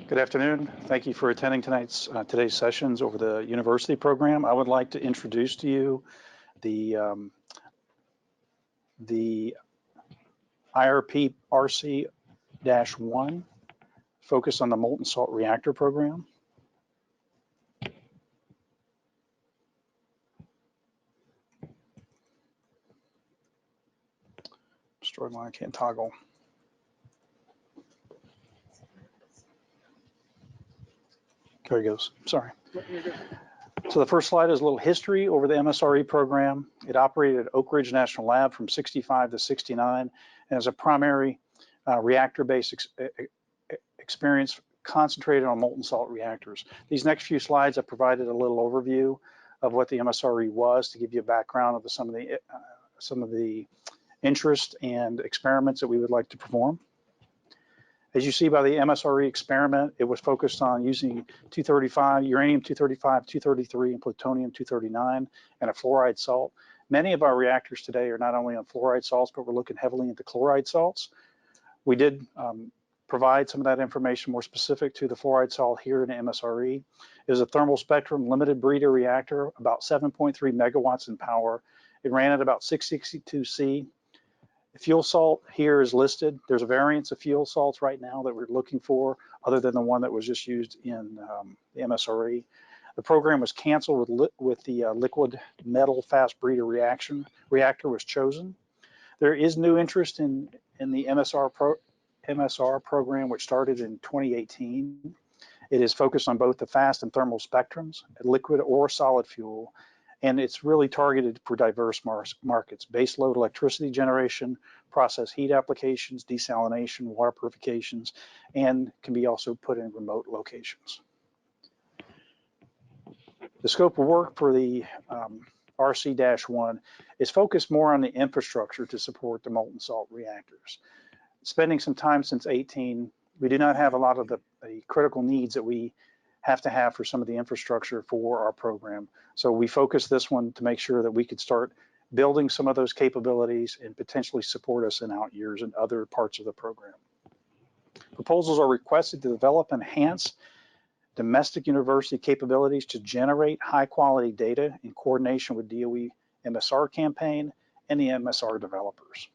Good afternoon. Thank you for attending today's sessions over the university program. I would like to introduce to you the IRP-RC-1 focused on the molten salt reactor program. Struggling, I can't toggle. There he goes, sorry. So the first slide is a little history over the MSRE program. It operated at Oak Ridge National Lab from 65 to 69 and as a primary reactor-based experience concentrated on molten salt reactors. These next few slides, I provided a little overview of what the MSRE was to give you a background of some of the interest and experiments that we would like to perform. As you see by the MSRE experiment, it was focused on using uranium-235, 233, and plutonium-239, and a fluoride salt. Many of our reactors today are not only on fluoride salts, but we're looking heavily into chloride salts. We did provide some of that information more specific to the fluoride salt here in the MSRE. It was a thermal spectrum limited breeder reactor, about 7.3 megawatts in power. It ran at about 662 C. The fuel salt here is listed. There's a variance of fuel salts right now that we're looking for, other than the one that was just used in the MSRE. The program was canceled with the liquid metal fast breeder reactor was chosen. There is new interest in the MSR program, which started in 2018. It is focused on both the fast and thermal spectrums, liquid or solid fuel. And it's really targeted for diverse markets: base load electricity generation, process heat applications, desalination, water purifications, and can be also put in remote locations. The scope of work for the RC-1 is focused more on the infrastructure to support the molten salt reactors. Spending some time since 2018, we do not have a lot of the critical needs that we have to have for some of the infrastructure for our program. So we focused this one to make sure that we could start building some of those capabilities and potentially support us in out years and other parts of the program. Proposals are requested to develop and enhance domestic university capabilities to generate high quality data in coordination with DOE MSR campaign and the MSR developers.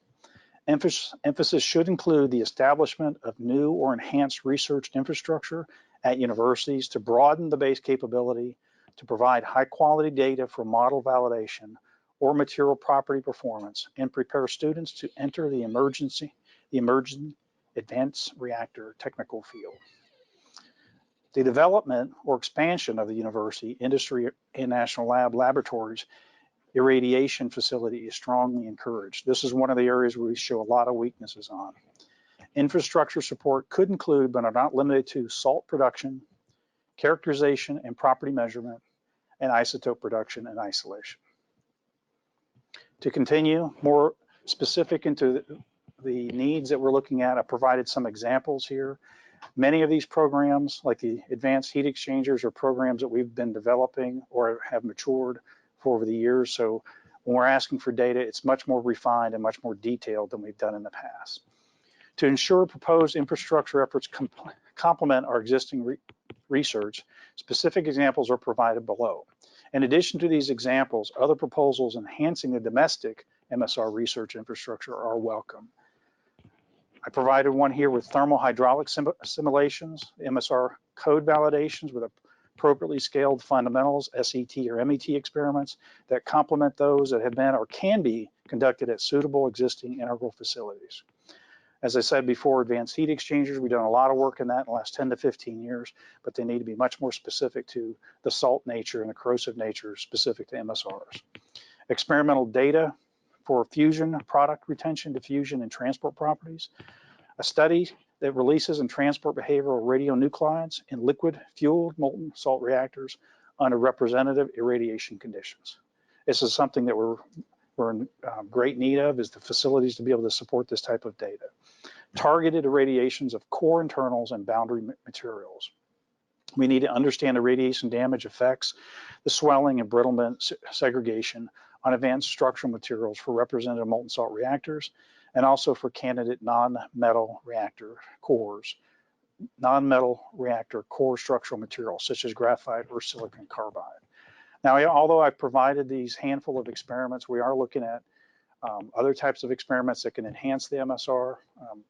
Emphasis should include the establishment of new or enhanced research infrastructure at universities to broaden the base capability, to provide high quality data for model validation or material property performance, and prepare students to enter the emerging advanced reactor technical field. The development or expansion of the university, industry, and national laboratories irradiation facility is strongly encouraged. This is one of the areas where we show a lot of weaknesses on. Infrastructure support could include, but are not limited to, salt production, characterization and property measurement, and isotope production and isolation. To continue more specific into the needs that we're looking at, I provided some examples here. Many of these programs, like the advanced heat exchangers, are programs that we've been developing or have matured for over the years. So when we're asking for data, it's much more refined and much more detailed than we've done in the past. To ensure proposed infrastructure efforts complement our existing research, specific examples are provided below. In addition to these examples, other proposals enhancing the domestic MSR research infrastructure are welcome. I provided one here with thermal hydraulic simulations, MSR code validations with appropriately scaled fundamentals, SET or MET experiments that complement those that have been or can be conducted at suitable existing integral facilities. As I said before, advanced heat exchangers, we've done a lot of work in that in the last 10 to 15 years, but they need to be much more specific to the salt nature and the corrosive nature specific to MSRs. Experimental data for fusion, product retention, diffusion, and transport properties. A study that releases and transport behavioral radionuclides in liquid fueled molten salt reactors under representative irradiation conditions. This is something that we're in great need of, is the facilities to be able to support this type of data. Targeted irradiations of core internals and boundary materials. We need to understand the radiation damage effects, the swelling and brittlement segregation on advanced structural materials for representative molten salt reactors, and also for candidate non-metal reactor cores non-metal reactor core structural materials such as graphite or silicon carbide. Now, although I've provided these handful of experiments, we are looking at other types of experiments that can enhance the MSR and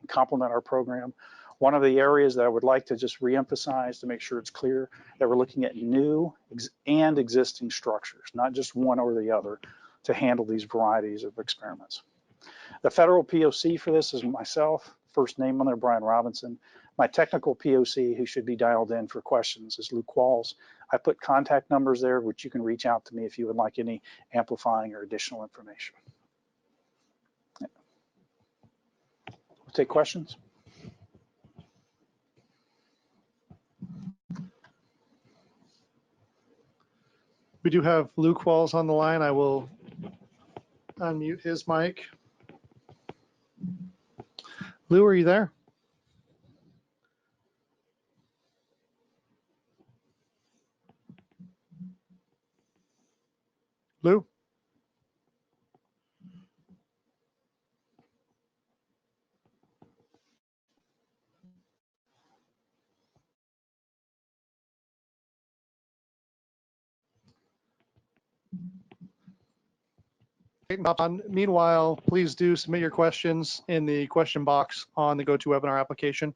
complement our program. One of the areas that I would like to just reemphasize to make sure it's clear that we're looking at new and existing structures, not just one or the other, to handle these varieties of experiments. The federal POC for this is myself, first name on there, Brian Robinson. My technical POC, who should be dialed in for questions, is Luke Walls. I put contact numbers there, which you can reach out to me if you would like any amplifying or additional information. We'll take questions. We do have Luke Walls on the line. I will unmute his mic. Lou, are you there? Lou? Meanwhile, please do submit your questions in the question box on the GoToWebinar application.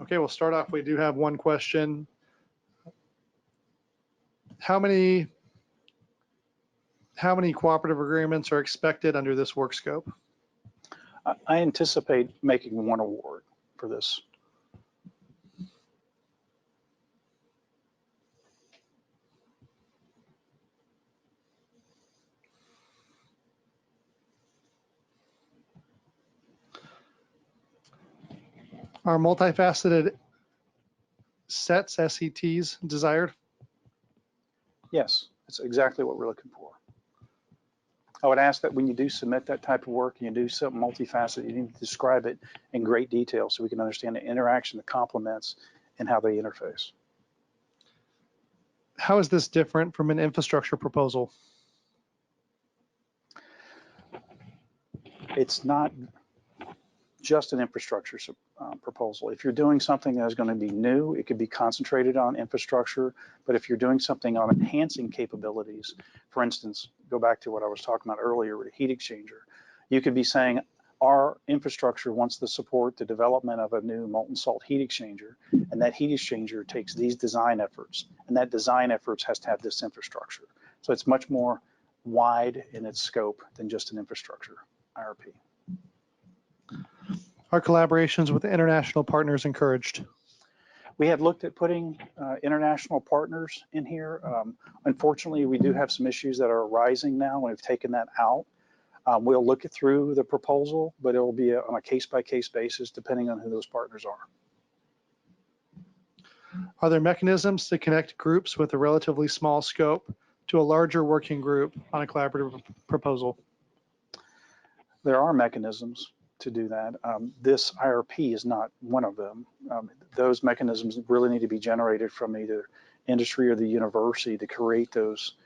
Okay, we'll start off. We do have one question. How many cooperative agreements are expected under this work scope? I anticipate making one award for this. Are multifaceted sets, SETs, desired? Yes, that's exactly what we're looking for. I would ask that when you do submit that type of work, and you do something multifaceted, you need to describe it in great detail so we can understand the interaction, the complements, and how they interface. How is this different from an infrastructure proposal? It's not just an infrastructure proposal. If you're doing something that is going to be new, it could be concentrated on infrastructure. But if you're doing something on enhancing capabilities, for instance, go back to what I was talking about earlier with a heat exchanger, you could be saying our infrastructure wants to support the development of a new molten salt heat exchanger, and that heat exchanger takes these design efforts, and that design efforts has to have this infrastructure. So it's much more wide in its scope than just an infrastructure IRP. Are collaborations with international partners encouraged? We have looked at putting international partners in here. Unfortunately, we do have some issues that are arising now. We've taken that out. We'll look it through the proposal, but it will be on a case-by-case basis depending on who those partners are. Are there mechanisms to connect groups with a relatively small scope to a larger working group on a collaborative proposal? There are mechanisms to do that. This IRP is not one of them. Those mechanisms really need to be generated from either industry or the university to create those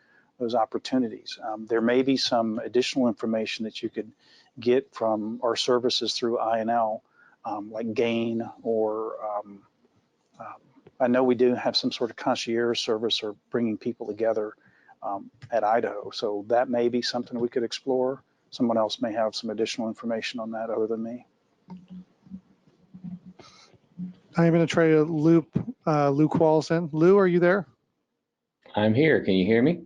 opportunities. There may be some additional information that you could get from our services through INL, like GAIN, or I know we do have some sort of concierge service or bringing people together at Idaho. So that may be something we could explore. Someone else may have some additional information on that other than me. I'm going to try to loop Luke Walls in. Lou, are you there? I'm here. Can you hear me?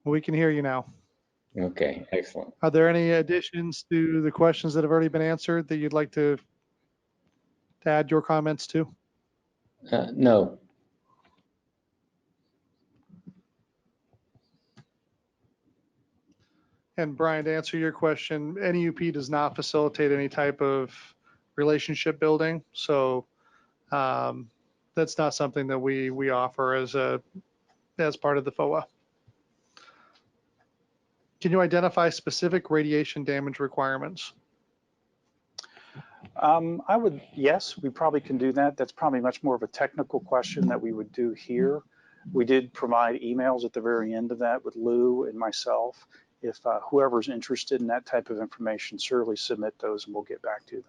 We can hear you now. Okay, excellent. Are there any additions to the questions that have already been answered that you'd like to add your comments to? No. And Brian, to answer your question, NEUP does not facilitate any type of relationship building. So that's not something that we offer as part of the FOA. Can you identify specific radiation damage requirements? Yes, we probably can do that. That's probably much more of a technical question that we would do here. We did provide emails at the very end of that with Lou and myself. If whoever's interested in that type of information, certainly submit those and we'll get back to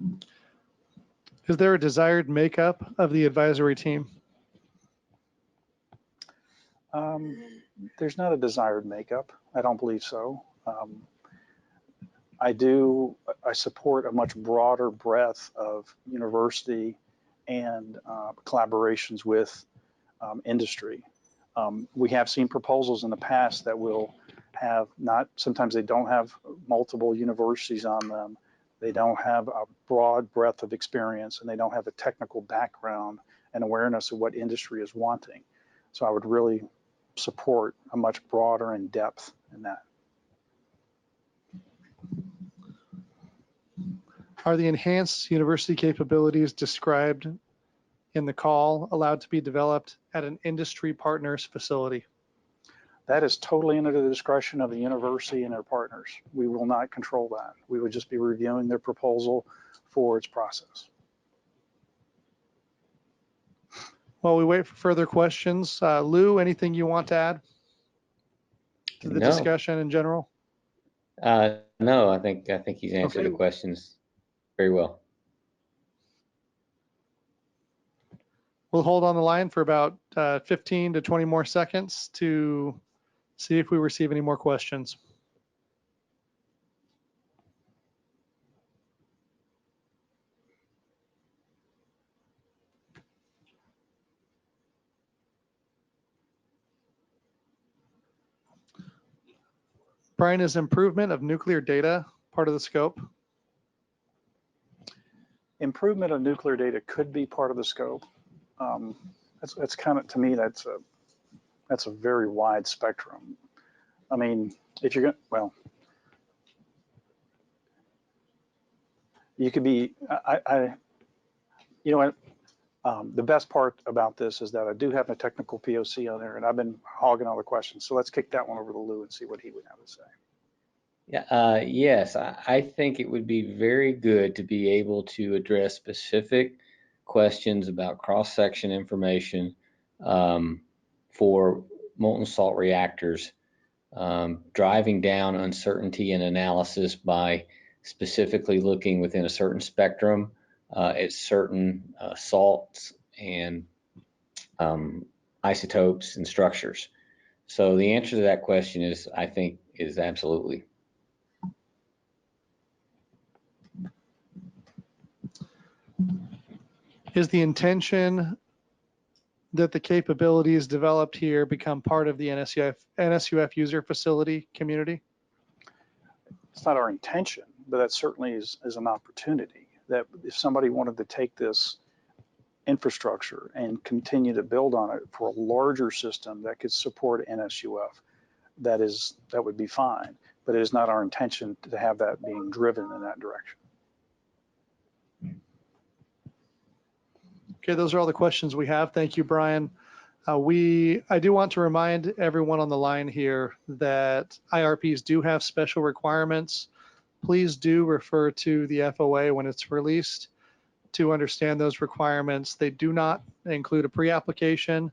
them. Is there a desired makeup of the advisory team? There's not a desired makeup. I don't believe so. I support a much broader breadth of university and collaborations with industry. We have seen proposals in the past that will have sometimes they don't have multiple universities on them. They don't have a broad breadth of experience and they don't have a technical background and awareness of what industry is wanting. So I would really support a much broader in depth in that. Are the enhanced university capabilities described in the call allowed to be developed at an industry partner's facility? That is totally under the discretion of the university and their partners. We will not control that. We would just be reviewing their proposal for its process. While we wait for further questions, Lou, anything you want to add to the discussion in general? No, I think he's answered the questions very well. We'll hold on the line for about 15 to 20 more seconds to see if we receive any more questions. Brian, is improvement of nuclear data part of the scope? Improvement of nuclear data could be part of the scope. That's kind of, to me, that's a very wide spectrum. I mean, if you're going, well, you could be, you know what, the best part about this is that I do have a technical POC on there and I've been hogging all the questions. So let's kick that one over to Lou and see what he would have to say. Yeah, yes, I think it would be very good to be able to address specific questions about cross-section information for molten salt reactors, driving down uncertainty and analysis by specifically looking within a certain spectrum at certain salts and isotopes and structures. So the answer to that question is, I think, is absolutely. Is the intention that the capabilities developed here become part of the NSUF user facility community? It's not our intention, but that certainly is an opportunity that if somebody wanted to take this infrastructure and continue to build on it for a larger system that could support NSUF, that would be fine. But it is not our intention to have that being driven in that direction. Okay, those are all the questions we have. Thank you, Brian. I do want to remind everyone on the line here that IRPs do have special requirements. Please do refer to the FOA when it's released to understand those requirements. They do not include a pre-application,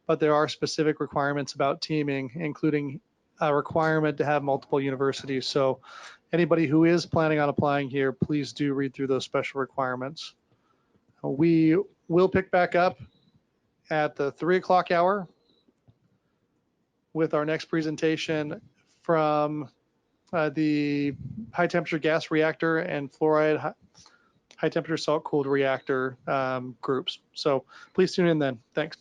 but there are specific requirements about teaming, including a requirement to have multiple universities. So anybody who is planning on applying here, please do read through those special requirements. We will pick back up at the 3 o'clock hour with our next presentation from the high temperature gas reactor and fluoride high temperature salt cooled reactor groups. So please tune in then. Thanks.